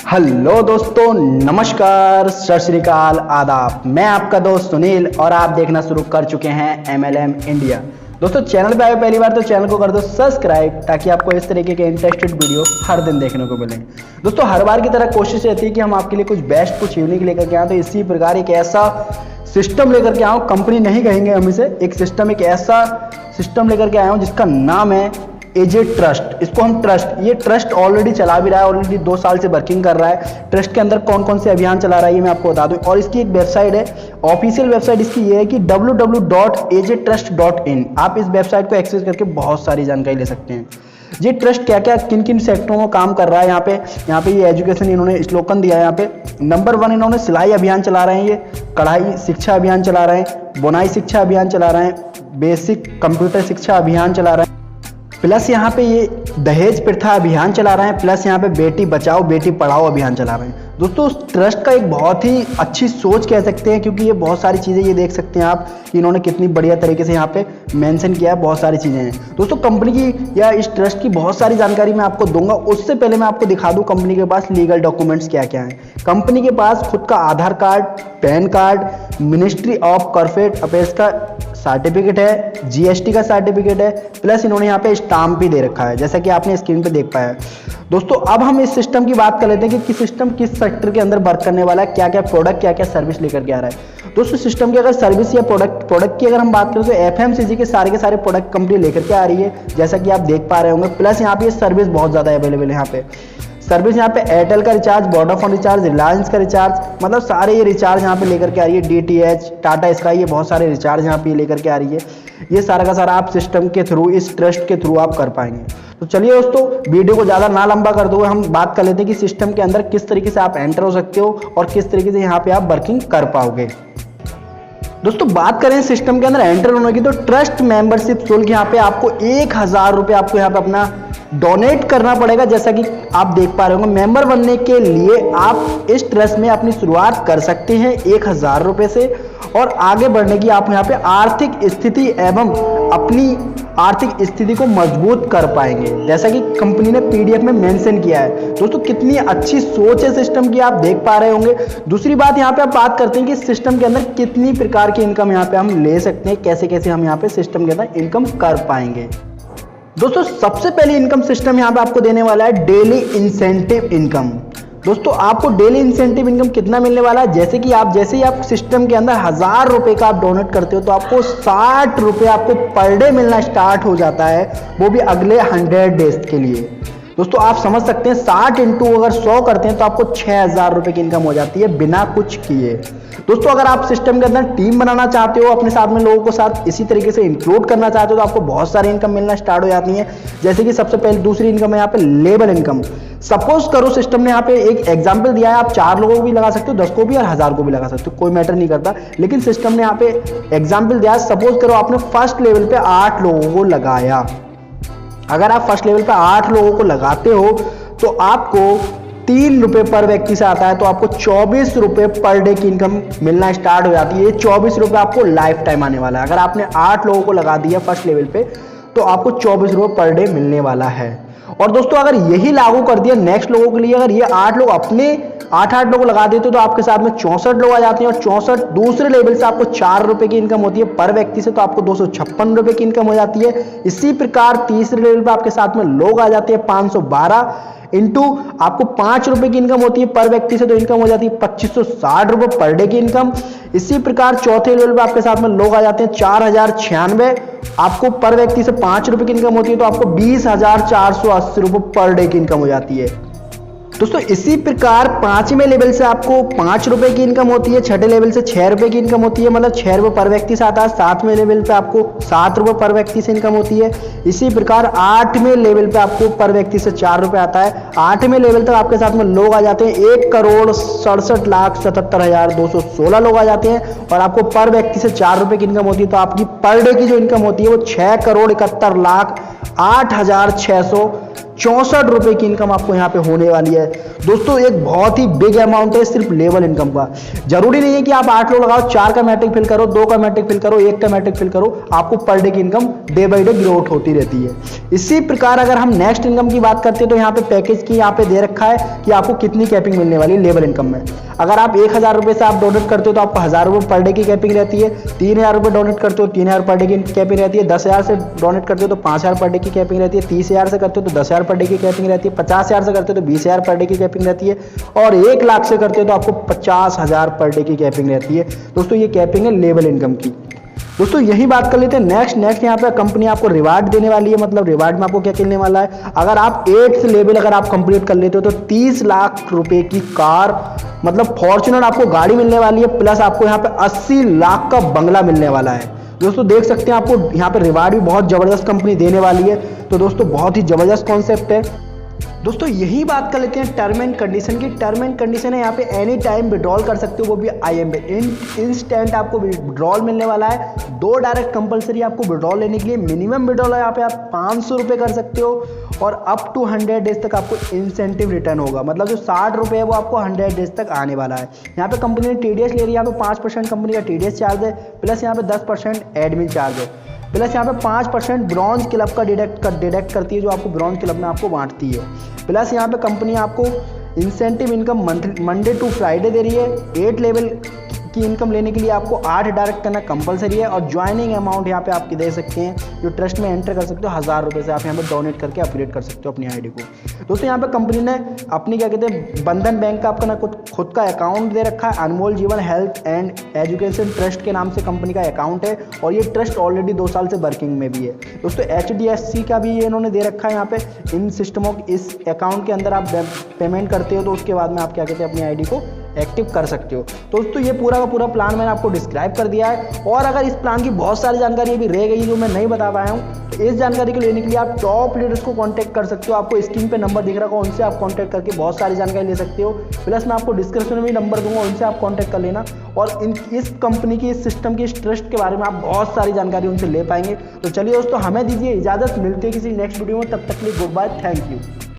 Hello दोस्तों, नमस्कार, सत श्री अकाल, आदाब। मैं आपका दोस्त सुनील और आप देखना शुरू कर चुके हैं MLM इंडिया। दोस्तों, चैनल पे आए पहली बार तो चैनल को कर दो सब्सक्राइब ताकि आपको इस तरीके के इंटरेस्टेड वीडियो हर दिन देखने को मिले। दोस्तों, हर बार की तरह कोशिश रहती है कि हम आपके लिए कुछ बेस्ट, कुछ यूनिक लेकर के आए, तो इसी प्रकार एक ऐसा सिस्टम लेकर के आया हूँ। कंपनी नहीं कहेंगे हम इसे, एक सिस्टम, एक ऐसा सिस्टम लेकर के आया हूँ जिसका नाम है एजे ट्रस्ट। इसको हम ट्रस्ट, ये ट्रस्ट ऑलरेडी चला भी रहा है, ऑलरेडी 2 साल से वर्किंग कर रहा है। ट्रस्ट के अंदर कौन कौन से अभियान चला रहा है ये मैं आपको बता दूं। और इसकी एक वेबसाइट है, ऑफिशियल वेबसाइट इसकी ये है कि www.ajetrust.in। आप इस वेबसाइट को एक्सेस करके बहुत सारी जानकारी ले सकते हैं। ये ट्रस्ट क्या क्या किन किन सेक्टरों में काम कर रहा है। यहाँ पे ये एजुकेशन इन्होंने स्लोगन दिया है। यहाँ पे नंबर 1 इन्होंने सिलाई अभियान चला रहे हैं, ये कढ़ाई शिक्षा अभियान चला रहे हैं, बुनाई शिक्षा अभियान चला रहे हैं, बेसिक कंप्यूटर शिक्षा अभियान चला रहे हैं, प्लस यहाँ पे ये दहेज प्रथा अभियान चला रहे हैं, प्लस यहाँ पे बेटी बचाओ बेटी पढ़ाओ अभियान चला रहे हैं। दोस्तों, उस ट्रस्ट का एक बहुत ही अच्छी सोच कह सकते हैं, क्योंकि ये बहुत सारी चीज़ें ये देख सकते हैं आप कि इन्होंने कितनी बढ़िया तरीके से यहाँ पे मेंशन किया है। बहुत सारी चीज़ें हैं दोस्तों। कंपनी की या इस ट्रस्ट की बहुत सारी जानकारी मैं आपको दूंगा। उससे पहले मैं आपको दिखा दूं कंपनी के पास लीगल डॉक्यूमेंट्स क्या क्या हैं। कंपनी के पास खुद का Aadhaar card, PAN card, ministry of corporate affairs का सर्टिफिकेट है, GST का सर्टिफिकेट है, प्लस इन्होंने यहाँ पे स्टाम्प भी दे रखा है, जैसा कि आपने स्क्रीन पे देख पाया। दोस्तों, अब हम इस सिस्टम की बात कर लेते हैं कि सिस्टम किस सेक्टर के अंदर वर्क करने वाला है, क्या क्या प्रोडक्ट, क्या क्या सर्विस लेकर के आ रहा है। दोस्तों, सिस्टम की अगर सर्विस या प्रोडक्ट की अगर हम बात करें तो FMCG के सारे प्रोडक्ट कंपनी लेकर के आ रही है, जैसा कि आप देख पा रहे होंगे। प्लस यहाँ पे सर्विस बहुत ज़्यादा अवेलेबल है। यहाँ पे सर्विस, यहाँ पे एयरटेल का रिचार्ज, वोडाफोन रिचार्ज, रिलायंस का रिचार्ज, मतलब सारे ये रिचार्ज यहाँ पे लेकर के आ रही है। DTH, टाटा स्काई, ये बहुत सारे रिचार्ज यहाँ पे लेकर के आ रही है। ये सारा का सारा आप सिस्टम के थ्रू, इस ट्रस्ट के थ्रू आप कर पाएंगे। तो चलिए दोस्तों, वीडियो को ज़्यादा ना लंबा करते हुए हम बात कर लेते हैं कि सिस्टम के अंदर किस तरीके से आप एंटर हो सकते हो और किस तरीके से यहाँ पे आप वर्किंग कर पाओगे। दोस्तों, बात करें सिस्टम के अंदर एंटर होने की, तो ट्रस्ट मेंबरशिप शुल्क यहाँ पे आपको 1000 रुपये आपको यहाँ पे अपना डोनेट करना पड़ेगा। जैसा कि आप देख पा रहे होंगे, मेंबर बनने के लिए आप इस ट्रस्ट में अपनी शुरुआत कर सकते हैं 1000 रुपये से, और आगे बढ़ने की आप यहाँ पे आर्थिक स्थिति एवं अपनी आर्थिक स्थिति को मजबूत कर पाएंगे, जैसा कि कंपनी ने PDF में मेंशन किया है। दोस्तों, कितनी अच्छी सोच है सिस्टम की, आप देख पा रहे होंगे। दूसरी बात, यहाँ पे आप बात करते हैं कि सिस्टम के अंदर कितनी प्रकार की इनकम यहाँ पे हम ले सकते हैं, कैसे कैसे हम यहाँ पे सिस्टम के अंदर इनकम कर पाएंगे। दोस्तों, सबसे पहले इनकम सिस्टम यहाँ पे आपको देने वाला है डेली इंसेंटिव इनकम। दोस्तों, आपको डेली इंसेंटिव इनकम कितना मिलने वाला है, जैसे कि जैसे ही आप सिस्टम के अंदर 1000 रुपये का आप डोनेट करते हो तो आपको 60 रुपये आपको पर डे मिलना स्टार्ट हो जाता है, वो भी अगले 100 डेज के लिए। दोस्तों, आप समझ सकते हैं 60 इंटू अगर 100 करते हैं तो आपको 6000 रुपये की इनकम हो जाती है बिना कुछ किए। दोस्तों, अगर आप सिस्टम के अंदर टीम बनाना चाहते हो, अपने साथ में लोगों को साथ इसी तरीके से इंक्लूड करना चाहते हो, तो आपको बहुत सारी इनकम मिलना स्टार्ट हो जाती है। जैसे कि सबसे पहले दूसरी इनकम है यहाँ पे लेबर इनकम। सपोज करो सिस्टम ने यहाँ पे एक एग्जाम्पल दिया है, आप 4 लोगों को भी लगा सकते हो, 10 को भी और 1000 को भी लगा सकते हो, कोई मैटर नहीं करता। लेकिन सिस्टम ने यहाँ पे एग्जाम्पल दिया है, सपोज करो आपने फर्स्ट लेवल पे 8 लोगों को लगाया। अगर आप फर्स्ट लेवल पे 8 लोगों को लगाते हो तो आपको 3 रुपये पर व्यक्ति से आता है, तो आपको 24 रुपये पर डे की इनकम मिलना स्टार्ट हो जाती है। ये 24 रुपये आपको लाइफ टाइम आने वाला है। अगर आपने 8 लोगों को लगा दिया फर्स्ट लेवल पे तो आपको 24 रुपये पर डे मिलने वाला है। और दोस्तों, अगर यही लागू कर दिया नेक्स्ट लोगों के लिए, अगर ये 8 लोग अपने 8 लोग लगा देते तो आपके साथ में 64 लोग आ जाते हैं, और 64 दूसरे लेवल से आपको 4 रुपए की इनकम होती है पर व्यक्ति से, तो आपको 256 रुपए की इनकम हो जाती है। इसी प्रकार तीसरे लेवल पे आपके साथ में लोग आ जाते हैं 512 इंटू आपको 5 रुपए की इनकम होती है पर व्यक्ति से, तो इनकम हो जाती है 2560 रुपए पर डे की इनकम। इसी प्रकार चौथे लेवल पे आपके साथ में लोग आ जाते हैं 4096, आपको पर व्यक्ति से 5 रुपए की इनकम होती है, तो आपको 20,480 रुपए पर डे की इनकम हो जाती है। दोस्तों, इसी प्रकार 5वें लेवल से आपको 5 रुपए की इनकम होती है, 6ठे लेवल से 6 रुपए की इनकम होती है, मतलब 6 रुपए पर व्यक्ति से आता है। 7वें लेवल पे आपको 7 रुपए पर व्यक्ति से इनकम होती है। इसी प्रकार 8वें लेवल पे आपको पर व्यक्ति से 4 रुपए आता है। 8वें लेवल तक आपके साथ में लोग आ जाते हैं 1,67,67,216 लोग आ जाते हैं, और आपको पर व्यक्ति से 4 रुपए की इनकम होती है, तो आपकी पर डे की जो इनकम होती है वो 6,71,08,664 रुपए की इनकम आपको यहाँ पे होने वाली है। दोस्तों एक बहुत ही बिग अमाउंट है सिर्फ लेवल इनकम का। जरूरी नहीं है कि आप 8 लोग लगाओ, 4 का मैट्रिक फिल करो, 2 का मैट्रिक फिल करो, 1 का मैट्रिक फिल करो, आपको पर डे की income day by day growth होती रहती है। इसी प्रकार अगर हम नेक्स्ट इनकम की बात करते हैं तो यहाँ पे पैकेज की यहाँ पे दे रखा है कि आपको कितनी कैपिंग मिलने वाली है लेवल इनकम में। अगर आप 1000 रुपये से आप डोनेट करते हो तो आपको 1000 रुपये पर डे की कैपिंग रहती है। 3000 रुपये डोनेट करते हो 3000 पर डे की कैपिंग रहती है। 10,000 से डोनेट करते हो तो 5000 पर डे की कैपिंग रहती है। 30,000 से करते हो तो 10,000 पर डे की कैपिंग रहती है। 50,000 से करते हो तो 20,000 पर डे की कैपिंग रहती है। और 1 लाख से करते हो तो आपको 50,000 पर डे की कैपिंग रहती है। दोस्तों ये कैपिंग है लेवल इनकम की। दोस्तों यही बात कर लेते हैं नेक्स्ट यहाँ पे कंपनी आपको रिवार्ड देने वाली है। मतलब रिवार्ड में आपको क्या मिलने वाला है, अगर आप 8th लेवल अगर आप कंप्लीट कर लेते हो तो 30 लाख रुपए की कार मतलब फॉर्च्यूनर आपको गाड़ी मिलने वाली है, प्लस आपको यहाँ पे 80 लाख का बंगला मिलने वाला है। दोस्तों देख सकते हैं आपको यहाँ पे रिवार्ड भी बहुत जबरदस्त कंपनी देने वाली है। तो दोस्तों बहुत ही जबरदस्त कॉन्सेप्ट है। दोस्तों यही बात कर लेते हैं टर्म एंड कंडीशन की। टर्म एंड कंडीशन है यहाँ पे एनी टाइम विड्रॉल कर सकते हो, वो भी IM पे इंस्टेंट आपको विड्रॉल मिलने वाला है। 2 डायरेक्ट कंपलसरी आपको विड्रॉल लेने के लिए मिनिमम विड्रॉल है यहाँ पे आप 500 रुपये कर सकते हो और अप टू 100 डेज तक आपको इंसेंटिव रिटर्न होगा। मतलब जो 60 रुपये है वो आपको 100 डेज तक आने वाला है। यहाँ पे कंपनी ने TDS ले रही है, यहाँ पे 5% कंपनी का TDS चार्ज है, प्लस यहाँ पे 10% एडमिन चार्ज है, प्लस यहाँ पे 5% ब्रॉन्ज क्लब का डिडक्ट करती है जो आपको ब्रॉन्ज क्लब में आपको बांटती है। प्लस यहाँ पे कंपनी आपको incentive income Monday to Friday दे रही है। 8 लेवल की इनकम लेने के लिए आपको 8 डायरेक्ट करना कंपलसरी है। और ज्वाइनिंग अमाउंट यहाँ पे आप दे सकते हैं जो ट्रस्ट में एंटर कर सकते हो 1000 रुपये से आप यहाँ पे डोनेट करके अपग्रेड कर सकते हो अपनी ID को। दोस्तों यहाँ पे कंपनी ने अपनी क्या कहते हैं बंधन बैंक का आपका ना खुद का अकाउंट दे रखा है। अनमोल जीवन हेल्थ एंड एजुकेशन ट्रस्ट के नाम से कंपनी का अकाउंट है और ये ट्रस्ट ऑलरेडी 2 साल से वर्किंग में भी है। दोस्तों HDFC का भी ये इन्होंने दे रखा है यहाँ पे। इन सिस्टमों इस अकाउंट के अंदर आप पेमेंट करते हो तो उसके बाद में आप क्या कहते हैं अपनी ID को एक्टिव कर सकते हो। तो दोस्तों ये पूरा का पूरा प्लान मैंने आपको डिस्क्राइब कर दिया है। और अगर इस प्लान की बहुत सारी जानकारी अभी रह गई जो मैं नहीं बता पाया हूँ तो इस जानकारी को लेने के लिए आप टॉप लीडर्स को कांटेक्ट कर सकते हो। आपको स्क्रीन पे नंबर दिख रहा होगा, उनसे आप कांटेक्ट करके बहुत सारी जानकारी ले सकते हो। प्लस मैं आपको डिस्क्रिप्शन में भी नंबर दूंगा, उनसे आप कांटेक्ट कर लेना और इस कंपनी की इस सिस्टम की इस ट्रस्ट के बारे में आप बहुत सारी जानकारी उनसे ले पाएंगे। तो चलिए दोस्तों हमें दीजिए इजाज़त, मिलते हैं किसी नेक्स्ट वीडियो में, तब तक के लिए गुड बाय, थैंक यू।